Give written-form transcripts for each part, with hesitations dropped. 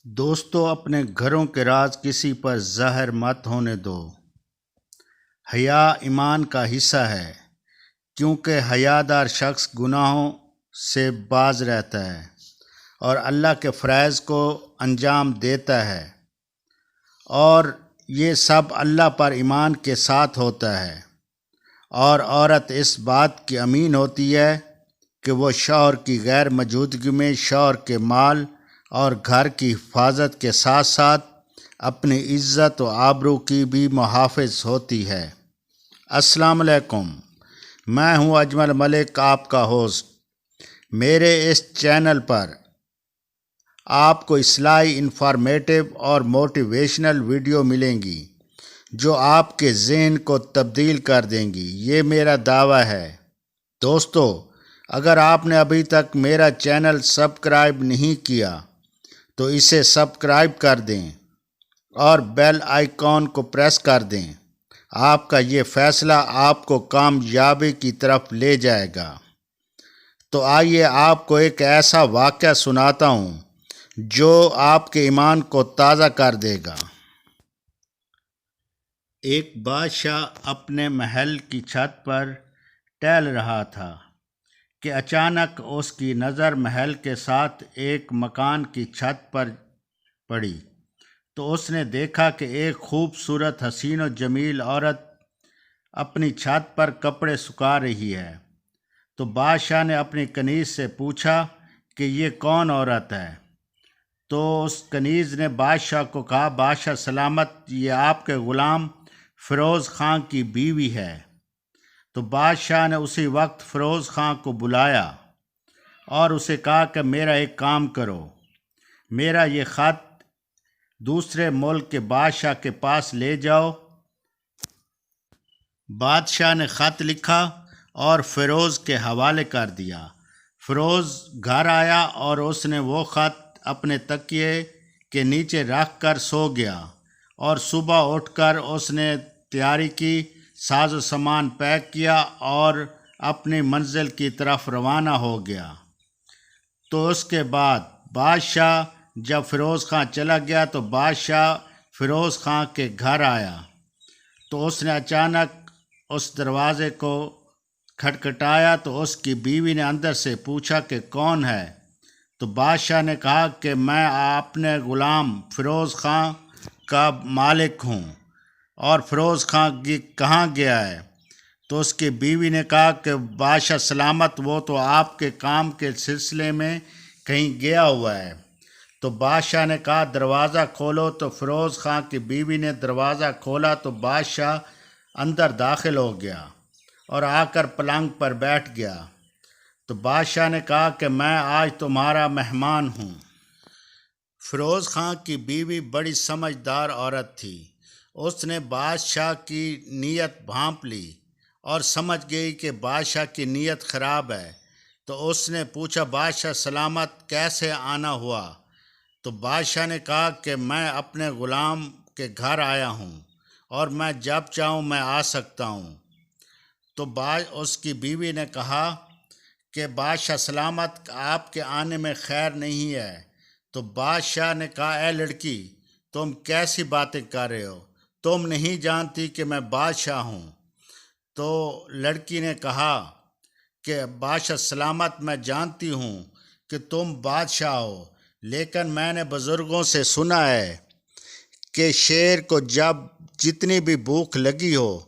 دوستو، اپنے گھروں کے راز کسی پر ظاہر مت ہونے دو۔ حیا ایمان کا حصہ ہے، کیونکہ حیادار شخص گناہوں سے باز رہتا ہے اور اللہ کے فرائض کو انجام دیتا ہے، اور یہ سب اللہ پر ایمان کے ساتھ ہوتا ہے۔ اور عورت اس بات کی امین ہوتی ہے کہ وہ شوہر کی غیر موجودگی میں شوہر کے مال اور گھر کی حفاظت کے ساتھ ساتھ اپنی عزت و آبرو کی بھی محافظ ہوتی ہے۔ السلام علیکم، میں ہوں اجمل ملک، آپ کا ہوسٹ۔ میرے اس چینل پر آپ کو اصلاحی، انفارمیٹیو اور موٹیویشنل ویڈیو ملیں گی جو آپ کے ذہن کو تبدیل کر دیں گی، یہ میرا دعویٰ ہے۔ دوستو، اگر آپ نے ابھی تک میرا چینل سبسکرائب نہیں کیا تو اسے سبسکرائب کر دیں اور بیل آئیکن کو پریس کر دیں۔ آپ کا یہ فیصلہ آپ کو کامیابی کی طرف لے جائے گا۔ تو آئیے آپ کو ایک ایسا واقعہ سناتا ہوں جو آپ کے ایمان کو تازہ کر دے گا۔ ایک بادشاہ اپنے محل کی چھت پر ٹہل رہا تھا کہ اچانک اس کی نظر محل کے ساتھ ایک مکان کی چھت پر پڑی۔ تو اس نے دیکھا کہ ایک خوبصورت، حسین و جمیل عورت اپنی چھت پر کپڑے سکھا رہی ہے۔ تو بادشاہ نے اپنی کنیز سے پوچھا کہ یہ کون عورت ہے؟ تو اس کنیز نے بادشاہ کو کہا، بادشاہ سلامت، یہ آپ کے غلام فیروز خان کی بیوی ہے۔ تو بادشاہ نے اسی وقت فیروز خان کو بلایا اور اسے کہا کہ میرا ایک کام کرو، میرا یہ خط دوسرے ملک کے بادشاہ کے پاس لے جاؤ۔ بادشاہ نے خط لکھا اور فیروز کے حوالے کر دیا۔ فیروز گھر آیا اور اس نے وہ خط اپنے تکیے کے نیچے رکھ کر سو گیا، اور صبح اٹھ کر اس نے تیاری کی، ساز و سامان پیک کیا اور اپنی منزل کی طرف روانہ ہو گیا۔ تو اس کے بعد بادشاہ جب فیروز خان چلا گیا تو بادشاہ فیروز خان کے گھر آیا تو اس نے اچانک اس دروازے کو کھٹکھٹایا تو اس کی بیوی نے اندر سے پوچھا کہ کون ہے؟ تو بادشاہ نے کہا کہ میں اپنے غلام فیروز خان کا مالک ہوں، اور فیروز خان کہاں گیا ہے؟ تو اس کی بیوی نے کہا کہ بادشاہ سلامت، وہ تو آپ کے کام کے سلسلے میں کہیں گیا ہوا ہے۔ تو بادشاہ نے کہا دروازہ کھولو۔ تو فیروز خان کی بیوی نے دروازہ کھولا تو بادشاہ اندر داخل ہو گیا اور آ کر پلنگ پر بیٹھ گیا۔ تو بادشاہ نے کہا کہ میں آج تمہارا مہمان ہوں۔ فیروز خان کی بیوی بڑی سمجھدار عورت تھی۔ اس نے بادشاہ کی نیت بھانپ لی اور سمجھ گئی کہ بادشاہ کی نیت خراب ہے۔ تو اس نے پوچھا، بادشاہ سلامت، کیسے آنا ہوا؟ تو بادشاہ نے کہا کہ میں اپنے غلام کے گھر آیا ہوں اور میں جب چاہوں میں آ سکتا ہوں۔ تو اس کی بیوی نے کہا کہ بادشاہ سلامت، آپ کے آنے میں خیر نہیں ہے۔ تو بادشاہ نے کہا، اے لڑکی، تم کیسی باتیں کر رہے ہو؟ تم نہیں جانتی کہ میں بادشاہ ہوں؟ تو لڑکی نے کہا کہ بادشاہ سلامت، میں جانتی ہوں کہ تم بادشاہ ہو، لیکن میں نے بزرگوں سے سنا ہے کہ شیر کو جب جتنی بھی بھوک لگی ہو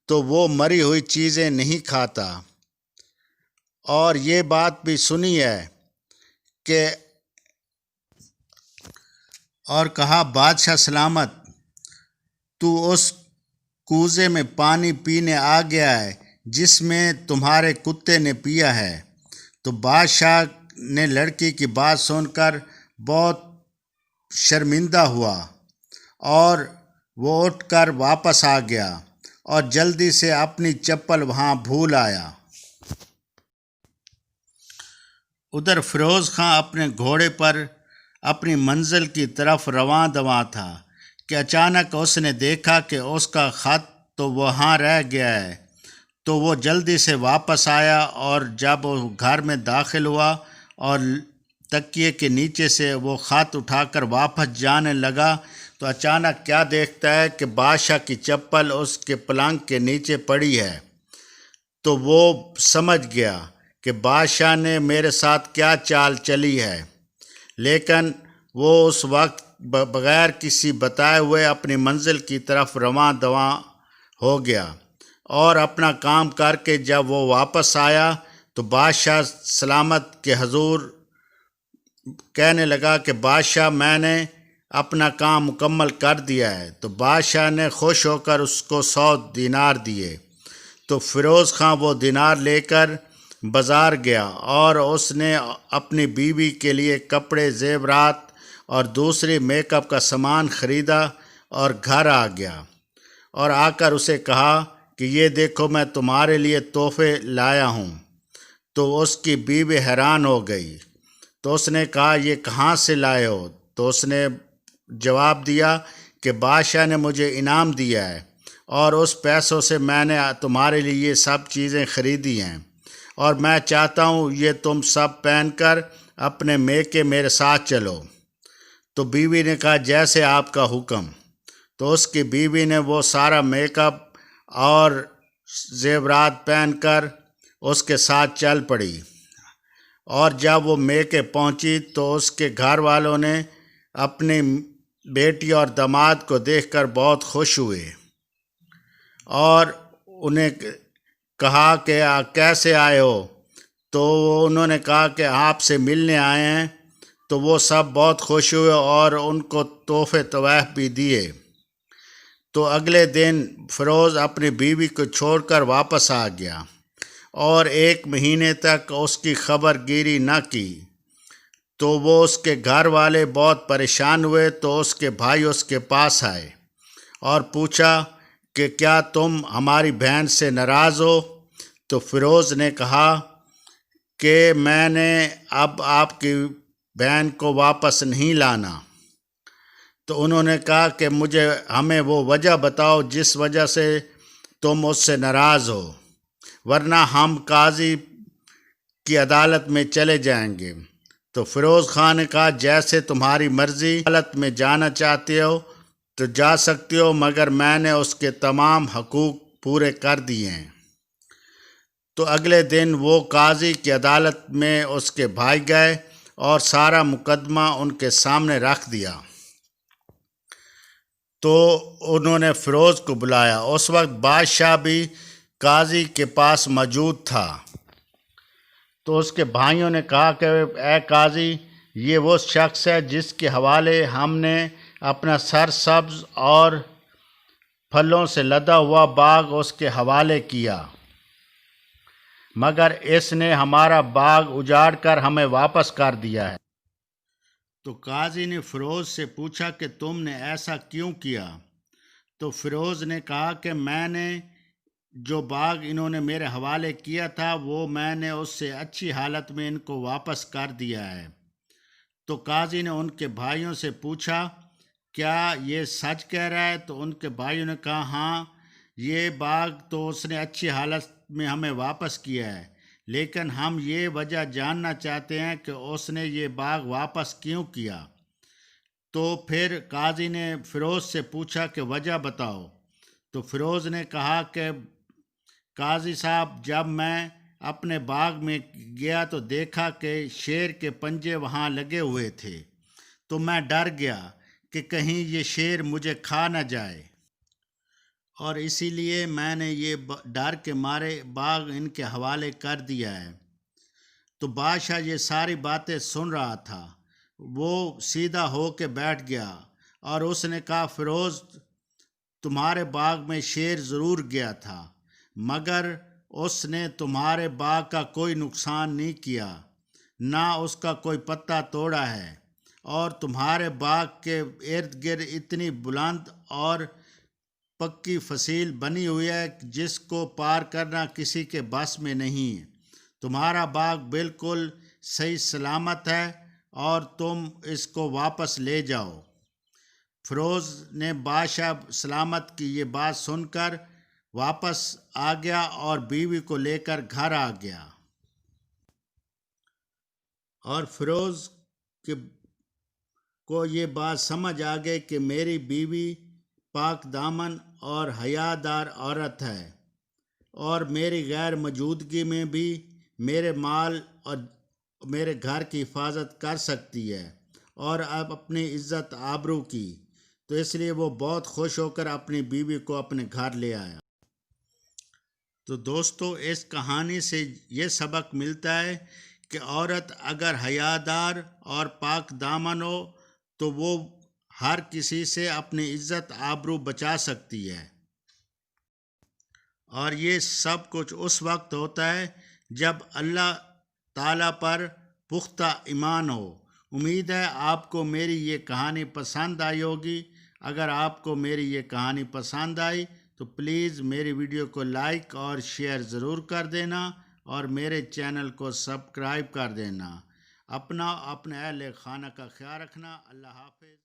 تو وہ مری ہوئی چیزیں نہیں کھاتا، اور یہ بات بھی سنی ہے کہ اور کہا، بادشاہ سلامت، تو اس کوزے میں پانی پینے آ گیا ہے جس میں تمہارے کتے نے پیا ہے۔ تو بادشاہ نے لڑکی کی بات سن کر بہت شرمندہ ہوا اور وہ اٹھ کر واپس آ گیا اور جلدی سے اپنی چپل وہاں بھول آیا۔ ادھر فیروز خان اپنے گھوڑے پر اپنی منزل کی طرف رواں دواں تھا کہ اچانک اس نے دیکھا کہ اس کا خط تو وہاں رہ گیا ہے۔ تو وہ جلدی سے واپس آیا، اور جب وہ گھر میں داخل ہوا اور تکیے کے نیچے سے وہ خط اٹھا کر واپس جانے لگا تو اچانک کیا دیکھتا ہے کہ بادشاہ کی چپل اس کے پلنگ کے نیچے پڑی ہے۔ تو وہ سمجھ گیا کہ بادشاہ نے میرے ساتھ کیا چال چلی ہے، لیکن وہ اس وقت بغیر کسی بتائے ہوئے اپنی منزل کی طرف رواں دواں ہو گیا، اور اپنا کام کر کے جب وہ واپس آیا تو بادشاہ سلامت کے حضور کہنے لگا کہ بادشاہ میں نے اپنا کام مکمل کر دیا ہے۔ تو بادشاہ نے خوش ہو کر اس کو 100 دینار دیے۔ تو فیروز خان وہ دینار لے کر بازار گیا اور اس نے اپنی بیوی کے لیے کپڑے، زیورات اور دوسری میک اپ کا سامان خریدا اور گھر آ گیا اور آ کر اسے کہا کہ یہ دیکھو میں تمہارے لیے تحفے لایا ہوں۔ تو اس کی بیوی حیران ہو گئی۔ تو اس نے کہا یہ کہاں سے لائے ہو؟ تو اس نے جواب دیا کہ بادشاہ نے مجھے انعام دیا ہے اور اس پیسوں سے میں نے تمہارے لیے یہ سب چیزیں خریدی ہیں، اور میں چاہتا ہوں یہ تم سب پہن کر اپنے میکے میرے ساتھ چلو۔ تو بیوی نے کہا جیسے آپ کا حکم۔ تو اس کی بیوی نے وہ سارا میک اپ اور زیورات پہن کر اس کے ساتھ چل پڑی، اور جب وہ میکے پہنچی تو اس کے گھر والوں نے اپنی بیٹی اور داماد کو دیکھ کر بہت خوش ہوئے اور انہیں کہا کہ کیسے آئے ہو؟ تو انہوں نے کہا کہ آپ سے ملنے آئے ہیں۔ تو وہ سب بہت خوش ہوئے اور ان کو تحفے طوائف بھی دیے۔ تو اگلے دن فیروز اپنی بیوی کو چھوڑ کر واپس آ گیا اور 1 مہینے تک اس کی خبر گیری نہ کی۔ تو وہ اس کے گھر والے بہت پریشان ہوئے۔ تو اس کے بھائی اس کے پاس آئے اور پوچھا کہ کیا تم ہماری بہن سے ناراض ہو؟ تو فیروز نے کہا کہ میں نے اب آپ کی بہن کو واپس نہیں لانا۔ تو انہوں نے کہا کہ ہمیں وہ وجہ بتاؤ جس وجہ سے تم اس سے ناراض ہو، ورنہ ہم قاضی کی عدالت میں چلے جائیں گے۔ تو فیروز خان نے کہا جیسے تمہاری مرضی، عدالت میں جانا چاہتے ہو تو جا سکتے ہو، مگر میں نے اس کے تمام حقوق پورے کر دیے ہیں۔ تو اگلے دن وہ قاضی کی عدالت میں اس کے بھائی گئے اور سارا مقدمہ ان کے سامنے رکھ دیا۔ تو انہوں نے فیروز کو بلایا۔ اس وقت بادشاہ بھی قاضی کے پاس موجود تھا۔ تو اس کے بھائیوں نے کہا کہ اے قاضی، یہ وہ شخص ہے جس کے حوالے ہم نے اپنا سرسبز اور پھلوں سے لدا ہوا باغ اس کے حوالے کیا، مگر اس نے ہمارا باغ اجاڑ کر ہمیں واپس کر دیا ہے۔ تو قاضی نے فیروز سے پوچھا کہ تم نے ایسا کیوں کیا؟ تو فیروز نے کہا کہ میں نے جو باغ انہوں نے میرے حوالے کیا تھا وہ میں نے اس سے اچھی حالت میں ان کو واپس کر دیا ہے۔ تو قاضی نے ان کے بھائیوں سے پوچھا کیا یہ سچ کہہ رہا ہے؟ تو ان کے بھائیوں نے کہا ہاں، یہ باغ تو اس نے اچھی حالت میں ہمیں واپس کیا ہے، لیکن ہم یہ وجہ جاننا چاہتے ہیں کہ اس نے یہ باغ واپس کیوں کیا۔ تو پھر قاضی نے فیروز سے پوچھا کہ وجہ بتاؤ۔ تو فیروز نے کہا کہ قاضی صاحب، جب میں اپنے باغ میں گیا تو دیکھا کہ شیر کے پنجے وہاں لگے ہوئے تھے، تو میں ڈر گیا کہ کہیں یہ شیر مجھے کھا نہ جائے، اور اسی لیے میں نے یہ ڈر کے مارے باغ ان کے حوالے کر دیا ہے۔ تو بادشاہ یہ ساری باتیں سن رہا تھا، وہ سیدھا ہو کے بیٹھ گیا اور اس نے کہا فیروز، تمہارے باغ میں شیر ضرور گیا تھا، مگر اس نے تمہارے باغ کا کوئی نقصان نہیں کیا، نہ اس کا کوئی پتا توڑا ہے، اور تمہارے باغ کے ارد گرد اتنی بلند اور پکی فصیل بنی ہوئی ہے جس کو پار کرنا کسی کے بس میں نہیں ہے۔ تمہارا باغ بالکل صحیح سلامت ہے اور تم اس کو واپس لے جاؤ۔ فیروز نے بادشاہ سلامت کی یہ بات سن کر واپس آ گیا اور بیوی کو لے کر گھر آ گیا، اور فیروز کو یہ بات سمجھ آ گئی کہ میری بیوی پاک دامن اور حیادار عورت ہے اور میری غیر موجودگی میں بھی میرے مال اور میرے گھر کی حفاظت کر سکتی ہے اور اب اپنی عزت آبرو کی، تو اس لیے وہ بہت خوش ہو کر اپنی بیوی کو اپنے گھر لے آیا۔ تو دوستو، اس کہانی سے یہ سبق ملتا ہے کہ عورت اگر حیادار اور پاک دامن ہو تو وہ ہر کسی سے اپنی عزت آبرو بچا سکتی ہے، اور یہ سب کچھ اس وقت ہوتا ہے جب اللہ تعالیٰ پر پختہ ایمان ہو۔ امید ہے آپ کو میری یہ کہانی پسند آئی ہوگی۔ اگر آپ کو میری یہ کہانی پسند آئی تو پلیز میری ویڈیو کو لائک اور شیئر ضرور کر دینا اور میرے چینل کو سبسکرائب کر دینا۔ اپنے اہل خانہ کا خیال رکھنا۔ اللہ حافظ۔